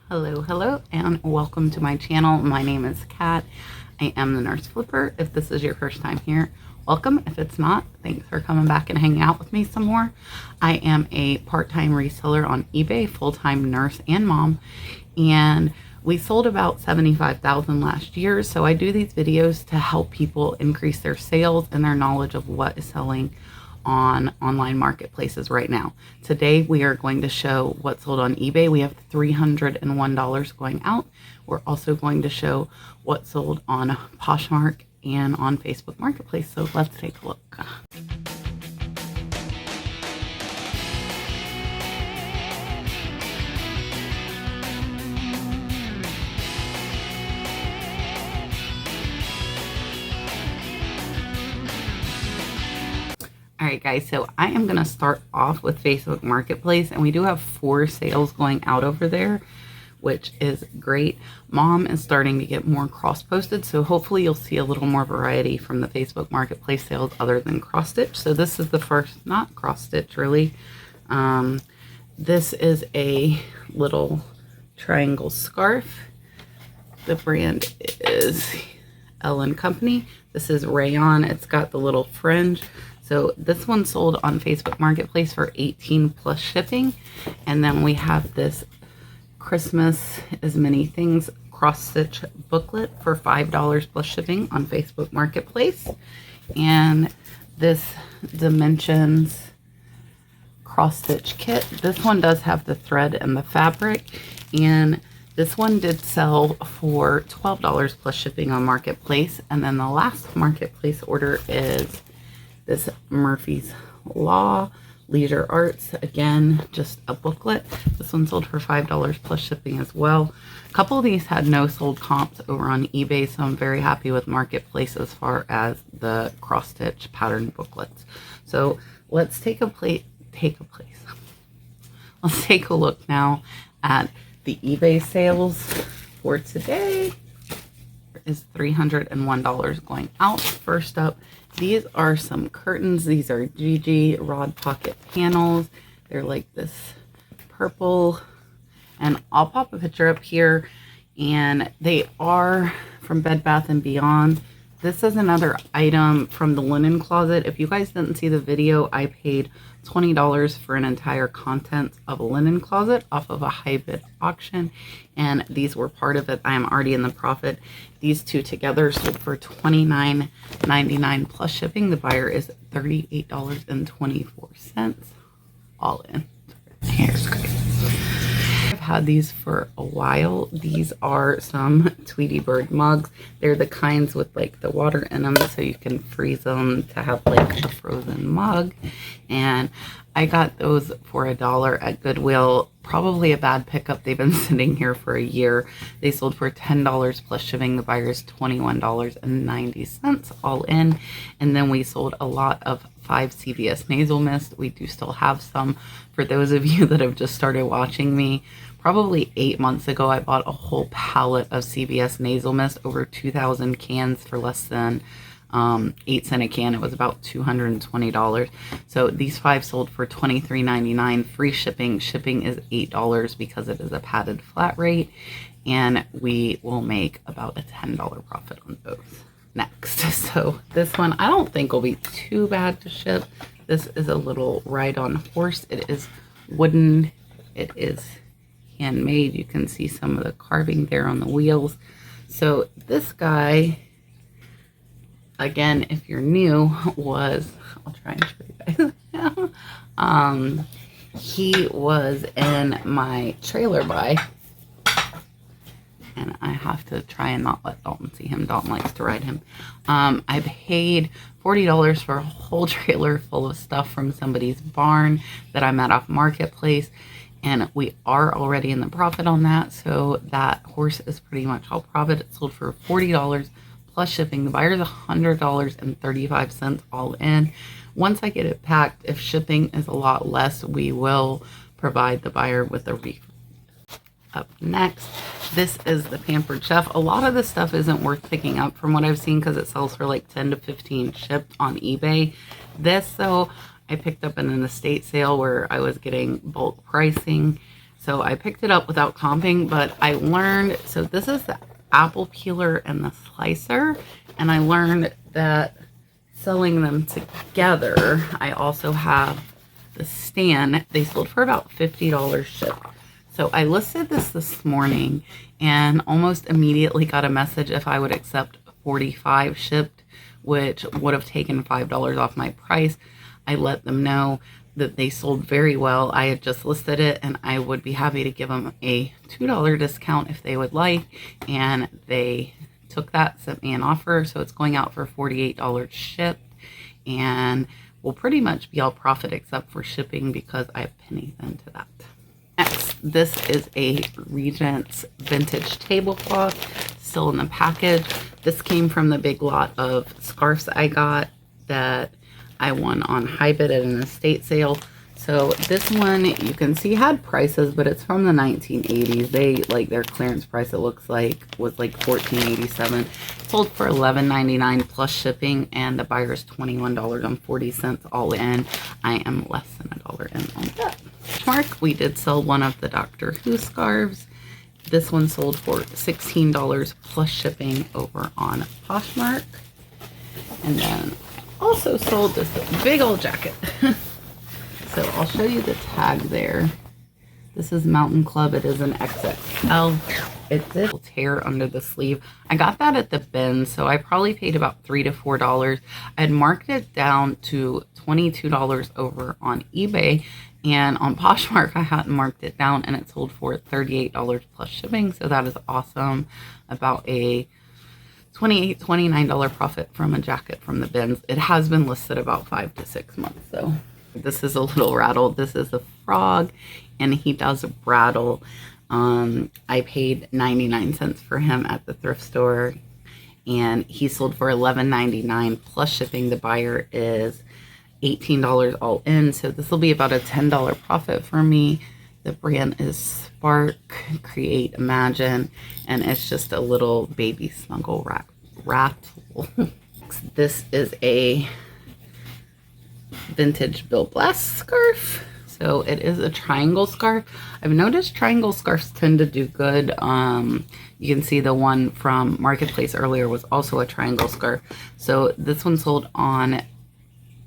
Hello, and welcome to my channel. My name is Kat. I am the Nurse Flipper. If this is your first time here, welcome. If it's not, thanks for coming back and hanging out with me some more. I am a part-time reseller on eBay, full-time nurse and mom, and we sold about 75,000 last year. So I do these videos to help people increase their sales and their knowledge of what is selling on online marketplaces right now. Today we are going to show what sold on eBay. We have $301 going out. We're also going to show what sold on Poshmark and on Facebook Marketplace. So let's take a look. All right, guys, so I am going to start off with Facebook Marketplace, and we do have 4 sales going out over there, which is great. Mom is starting to get more cross-posted, so hopefully you'll see a little more variety from the Facebook Marketplace sales other than cross-stitch. So this is the first, not cross-stitch really. This is a little triangle scarf. The brand is L & Company. This is rayon. It's got the little fringe. So this one sold on Facebook Marketplace for 18 plus shipping. And then we have this Christmas is Many Things cross stitch booklet for $5 plus shipping on Facebook Marketplace. And this Dimensions cross stitch kit. This one does have the thread and the fabric, and this one did sell for $12 plus shipping on Marketplace. And then the last Marketplace order is this Murphy's Law Leisure Arts, again just a booklet. This one sold for $5 plus shipping as well. A couple of these had no sold comps over on eBay, so I'm very happy with Marketplace as far as the cross stitch pattern booklets. So let's take a let's take a look now at the eBay sales for today. There is $301 going out. First up, these are some curtains. These are GG Rod Pocket panels. They're like this purple, and I'll pop a picture up here, and they are from Bed Bath & Beyond. This is another item from the linen closet. If you guys didn't see the video, I paid $20 for an entire contents of a linen closet off of a high bid auction, and these were part of it. I am already in the profit. These two together sold for $29.99 plus shipping. The buyer is $38.24 all in. Here's great. I've had these for a while. These are some Tweety Bird mugs. They're the kinds with like the water in them, so you can freeze them to have like a frozen mug. And I got those for $1 at Goodwill. Probably a bad pickup. They've been sitting here for a year. They sold for $10 plus shipping. The buyer's $21.90 all in. And then we sold a lot of 5 CVS nasal mist. We do still have some. For those of you that have just started watching me, probably 8 months ago, I bought a whole pallet of CVS nasal mist, over 2,000 cans for less than 8 cents a can. It was about $220. So these 5 sold for $23.99. Free shipping. Shipping is $8 because it is a padded flat rate, and we will make about a $10 profit on those next. So this one I don't think will be too bad to ship. This is a little ride-on horse. It is wooden. It is handmade. You can see some of the carving there on the wheels. So this guy, again, if you're new, was, I'll try and show you guys. He was in my trailer buy, and I have to try and not let Dalton see him. Dalton likes to ride him. I paid $40 for a whole trailer full of stuff from somebody's barn that I met off Marketplace, and we are already in the profit on that. So that horse is pretty much all profit. It sold for $40 plus shipping. The buyer's $100.35 all in. Once I get it packed, if shipping is a lot less, we will provide the buyer with a refund. Up next, this is the Pampered Chef. A lot of this stuff isn't worth picking up from what I've seen because it sells for like 10 to 15 shipped on eBay. This, though, I picked up in an estate sale where I was getting bulk pricing. So I picked it up without comping, but I learned, so this is the apple peeler and the slicer, and I learned that selling them together, I also have the stand. They sold for about $50 shipped. So I listed this morning and almost immediately got a message if I would accept 45 shipped, which would have taken $5 off my price. I let them know that they sold very well. I had just listed it and I would be happy to give them a $2 discount if they would like. And they took that, sent me an offer. So it's going out for $48 shipped and will pretty much be all profit except for shipping because I have pennies into that. Next, this is a Regent's vintage tablecloth, still in the package. This came from the big lot of scarves I got that I won on Hybrid at an estate sale. So this one you can see had prices, but it's from the 1980s. They like their clearance price, it looks like, was like $14.87. Sold for $11.99 plus shipping, and the buyer's $21.40 all in. I am less than $1 in on that. Mark, we did sell one of the Doctor Who scarves. This one sold for $16 plus shipping over on Poshmark. And then also sold this big old jacket. So I'll show you the tag there. This is Mountain Club. It is an XXL. It did tear under the sleeve. I got that at the bin, so I probably paid about $3 to $4. I had marked it down to $22 over on eBay, and on Poshmark I hadn't marked it down, and it sold for $38 plus shipping. So that is awesome. About a $28, $29 profit from a jacket from the bins. It has been listed about 5 to 6 months. So this is a little rattle. This is a frog, and he does rattle. I paid 99 cents for him at the thrift store, and he sold for $11.99 plus shipping. The buyer is $18 all in, so this will be about a $10 profit for me. The brand is Spark, Create, Imagine, and it's just a little baby snuggle rattle. This is a vintage Bill Blass scarf. So it is a triangle scarf. I've noticed triangle scarves tend to do good. You can see the one from Marketplace earlier was also a triangle scarf. So this one sold on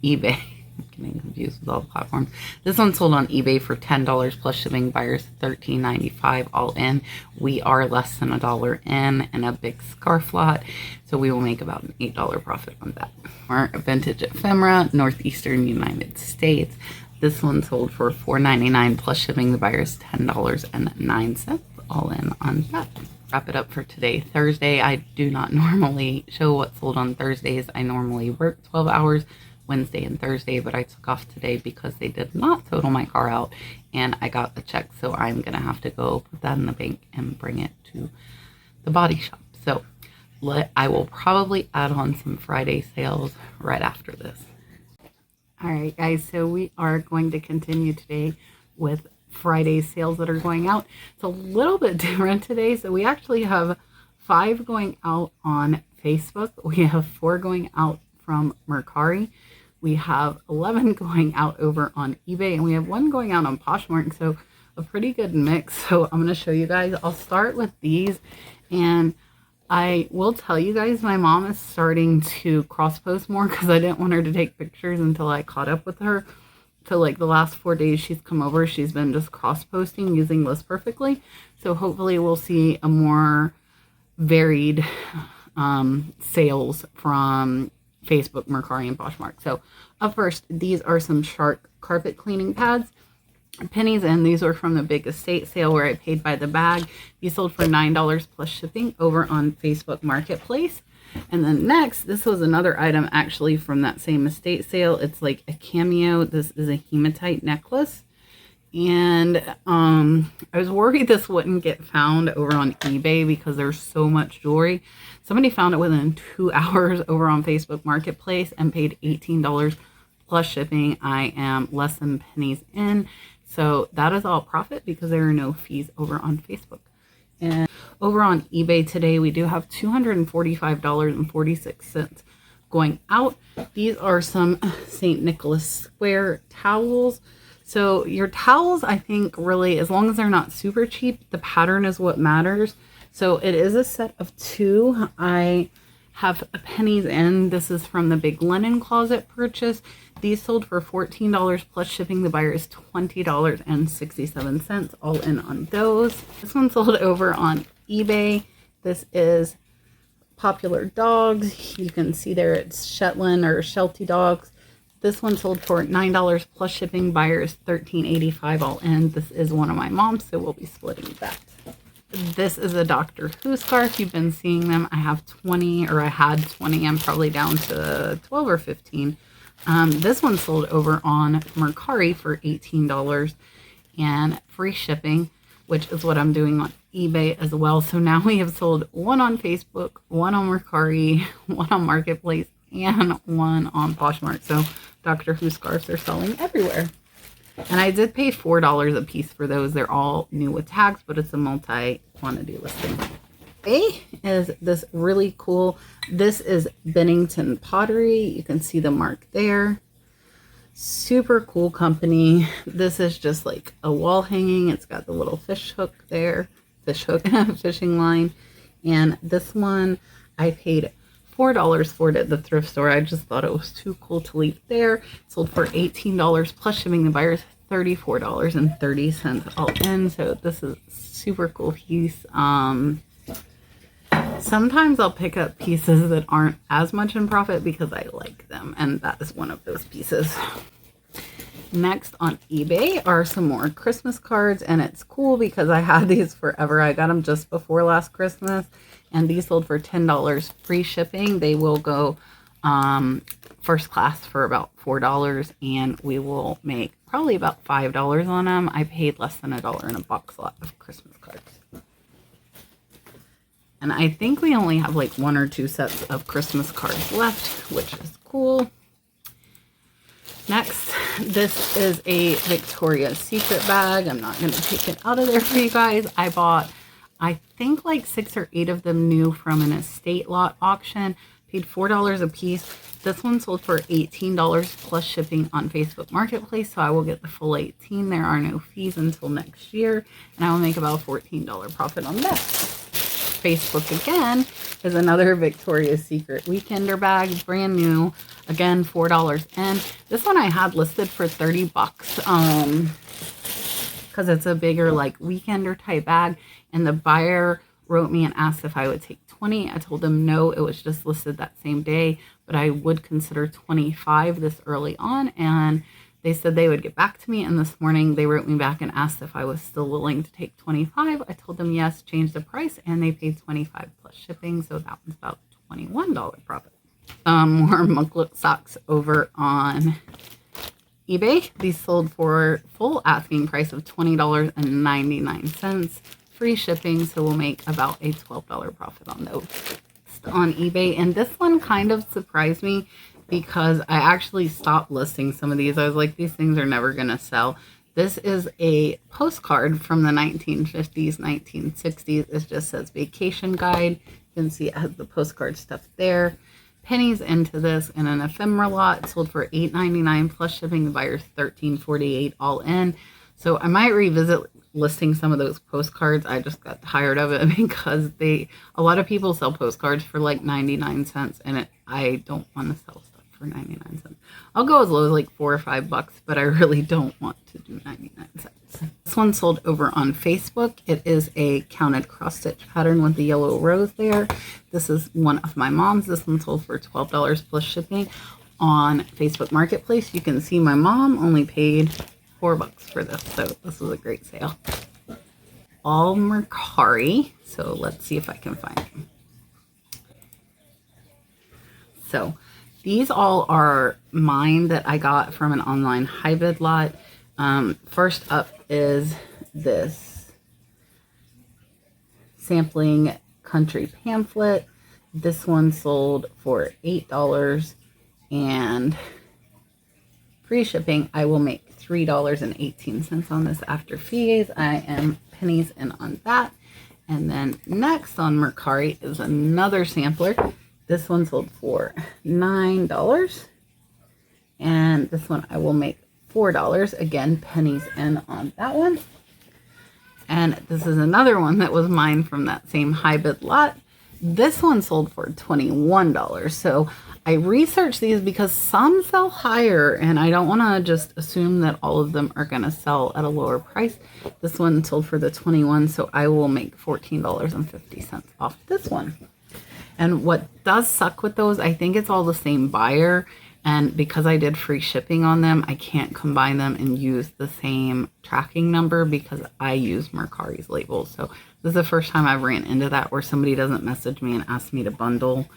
eBay. I'm getting confused with all the platforms. This one sold on eBay for $10 plus shipping. Buyers $13.95 all in. We are less than $1 in a big scarf lot, so we will make about an $8 profit on that. Our vintage ephemera, Northeastern United States. This one sold for $4.99 plus shipping. The buyer's $10.09 all in on that. Wrap it up for today, Thursday. I do not normally show what's sold on Thursdays. I normally work 12 hours Wednesday and Thursday, but I took off today because they did not total my car out and I got the check. So I'm going to have to go put that in the bank and bring it to the body shop. So I will probably add on some Friday sales right after this. All right, guys, so we are going to continue today with Friday sales that are going out. It's a little bit different today. So we actually have 5 going out on Facebook. We have 4 going out from Mercari. We have 11 going out over on eBay, and we have 1 going out on Poshmark. So a pretty good mix. So I'm going to show you guys. I'll start with these, and I will tell you guys, my mom is starting to cross post more because I didn't want her to take pictures until I caught up with her. So like the last 4 days she's come over, she's been just cross posting using List Perfectly. So hopefully we'll see a more varied sales from Facebook, Mercari, and Poshmark. So up first, these are some Shark carpet cleaning pads. Pennies, and these are from the big estate sale where I paid by the bag. These sold for $9 plus shipping over on Facebook Marketplace. And then next, this was another item actually from that same estate sale. It's like a cameo. This is a hematite necklace, and I was worried this wouldn't get found over on eBay because there's so much jewelry. Somebody found it within 2 hours over on Facebook Marketplace and paid $18 plus shipping. I am less than pennies in. So that is all profit because there are no fees over on Facebook. And over on eBay today, we do have $245.46 going out. These are some St. Nicholas Square towels. So your towels, I think really, as long as they're not super cheap, the pattern is what matters. So it is a set of 2. I have pennies in. This is from the big linen closet purchase. These sold for $14 plus shipping. The buyer is $20.67, all in on those. This one sold over on eBay. This is Popular Dogs. You can see there it's Shetland or Sheltie dogs. This one sold for $9 plus shipping. Buyer is $13.85, all in. This is one of my mom's, so we'll be splitting that. This is a Doctor Who scarf. You've been seeing them. I have 20, or I had 20. I'm probably down to 12 or 15. This one sold over on Mercari for $18 and free shipping, which is what I'm doing on eBay as well. So now we have sold one on Facebook, one on Mercari, one on Marketplace, and one on Poshmark. So Doctor Who scarves are selling everywhere. And I did pay $4 a piece for those. They're all new with tags, but it's a multi-quantity listing. A is this really cool. This is Bennington Pottery. You can see the mark there. Super cool company. This is just like a wall hanging. It's got the little fish hook there. Fish hook, fishing line. And this one I paid $4 for it at the thrift store. I just thought it was too cool to leave there. It sold for $18 plus shipping. The buyer's $34.30 all in. So this is super cool piece. Sometimes I'll pick up pieces that aren't as much in profit because I like them, and that is one of those pieces. Next on eBay are some more Christmas cards, and it's cool because I had these forever. I got them just before last Christmas, and these sold for $10 free shipping. They will go first class for about $4, and we will make probably about $5 on them. I paid less than $1 in a box lot of Christmas cards. And I think we only have like 1 or 2 sets of Christmas cards left, which is cool. Next, this is a Victoria's Secret bag. I'm not going to take it out of there for you guys. I bought, I think, like 6 or 8 of them new from an estate lot auction. Paid $4 a piece. This one sold for $18 plus shipping on Facebook Marketplace, so I will get the full $18. There are no fees until next year, and I will make about a $14 profit on this. Facebook again is another Victoria's Secret weekender bag, brand new, again $4. And this one I had listed for $30 because it's a bigger like weekender type bag, and the buyer wrote me and asked if I would take 20. I told them no, it was just listed that same day, but I would consider 25 this early on, and they said they would get back to me, and this morning they wrote me back and asked if I was still willing to take 25. I told them yes, changed the price, and they paid 25 plus shipping, so that was about $21 profit. More Muglook socks over on eBay. These sold for full asking price of $20.99, free shipping, so we'll make about a $12 profit on those on eBay. And this one kind of surprised me because I actually stopped listing some of these. I was like, these things are never going to sell. This is a postcard from the 1950s, 1960s. It just says vacation guide. You can see it has the postcard stuff there. Pennies into this in an ephemera lot. It sold for $8.99 plus shipping. The buyer's $13.48 all in. So I might revisit listing some of those postcards. I just got tired of it because a lot of people sell postcards for like 99 cents, and I don't want to sell stuff for 99 cents. I'll go as low as like $4 or $5, but I really don't want to do 99 cents. This one sold over on Facebook. It is a counted cross stitch pattern with the yellow rose there. This is one of my mom's. This one sold for $12 plus shipping on Facebook Marketplace. You can see my mom only paid $4 for this, so this was a great sale. All Mercari, so let's see if I can find them. So these all are mine that I got from an online high-bid lot. First up is this sampling country pamphlet. This one sold for $8 and free shipping. I will make $3.18 on this after fees. I am pennies in on that. And then next on Mercari is another sampler. This one sold for $9. And this one I will make $4. Again, pennies in on that one. And this is another one that was mine from that same high bid lot. This one sold for $21. So I researched these because some sell higher, and I don't want to just assume that all of them are going to sell at a lower price. This one sold for the 21, so I will make $14.50 off this one. And what does suck with those, I think it's all the same buyer, and because I did free shipping on them, I can't combine them and use the same tracking number because I use Mercari's labels. So this is the first time I've ran into that where somebody doesn't message me and ask me to bundle,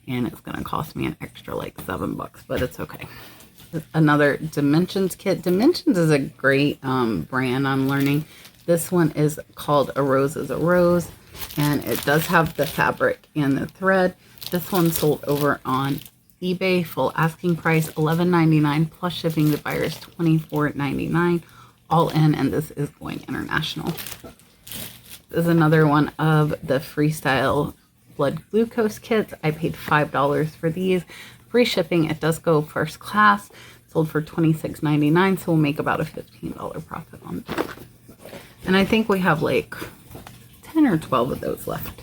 and it's going to cost me an extra like $7, but it's okay. Another Dimensions kit. Dimensions is a great brand I'm learning. This one is called A Rose is a Rose, and it does have the fabric and the thread. This one sold over on eBay, full asking price $11.99 plus shipping. The buyer is $24.99 all in, and this is going international. This is another one of the Freestyle blood glucose kits. I paid $5 for these. Free shipping. It does go first class. Sold for $26.99, so we'll make about a $15 profit on this. And I think we have like 10 or 12 of those left.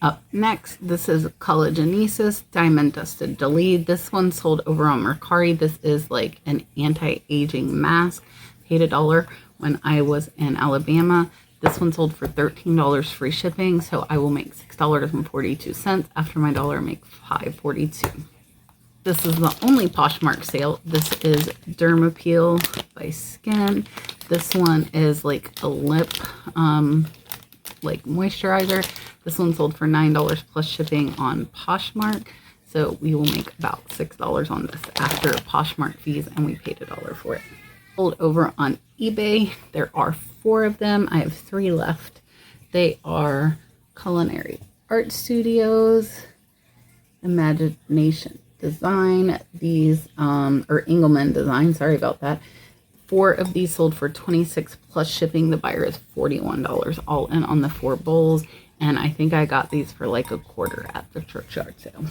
Up next, this is Collagenesis Diamond Dusted Delete. This one sold over on Mercari. This is like an anti-aging mask. Paid $1 when I was in Alabama. This one sold for $13 free shipping, so I will make $6.42. After my dollar, make $5.42. This is the only Poshmark sale. This is Dermapeel by Skin. This one is like a lip like moisturizer. This one sold for $9 plus shipping on Poshmark. So we will make about $6 on this after Poshmark fees, and we paid $1 for it. Sold over on eBay. There are 4 of them. I have 3 left. They are Culinary Art Studios, Imagination Design. These or Engelmann Design, sorry about that. 4 of these sold for $26 plus shipping. The buyer is $41 all in on the 4 bowls, and I think I got these for like a quarter at the churchyard sale.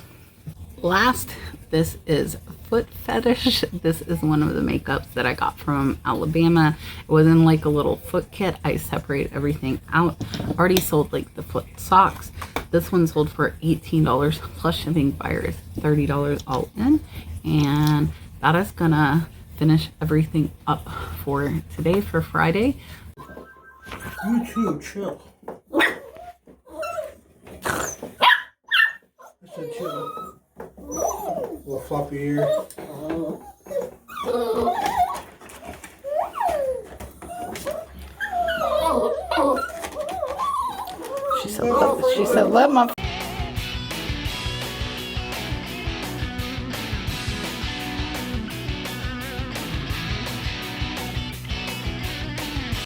Last, this is Foot Fetish. This is one of the makeups that I got from Alabama. It was in like a little foot kit. I separated everything out. Already sold like the foot socks. This one sold for $18 plus shipping. Buyer is $30 all in. And that is gonna finish everything up for today, for Friday. You too, chill. I said chill. Little floppy ear. She said, let my